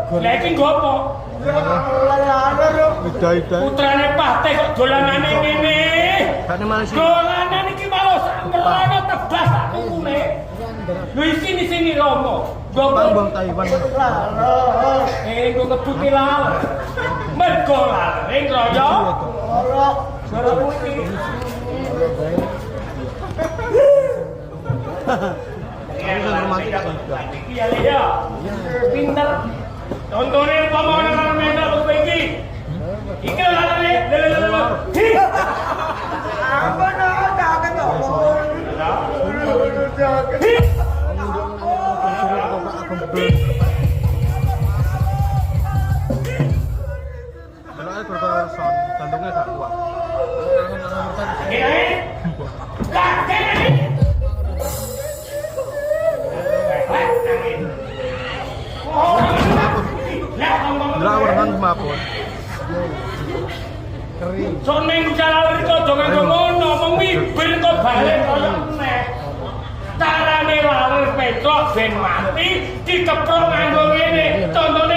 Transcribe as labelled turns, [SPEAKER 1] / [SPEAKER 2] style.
[SPEAKER 1] Lah iki nggo apa?
[SPEAKER 2] Ida-ida.
[SPEAKER 1] Putrane Patih kok dolanane ngene.
[SPEAKER 2] Kane Malaysia.
[SPEAKER 1] Dolanan iki mau sakmerono tebas tak tukune. Lho iki sini romo.
[SPEAKER 2] Bang Taiwan.
[SPEAKER 1] Nggo kebuti lal. Mergo lal ring royo. Suara putih. Iya ya. Pinter. Tontonin pamane nang mena kok iki. Iki lare lele. Apa nak tak ngomong.
[SPEAKER 2] Kalau berbahasan, gantungnya gak kuat. Drawar kan mapun. Kering.
[SPEAKER 1] Soning jalan kok jangan ngono, mimibir kok balik koyo meneh. Carane laler petrok ben mati dikeprok nganggo ngene. Contoh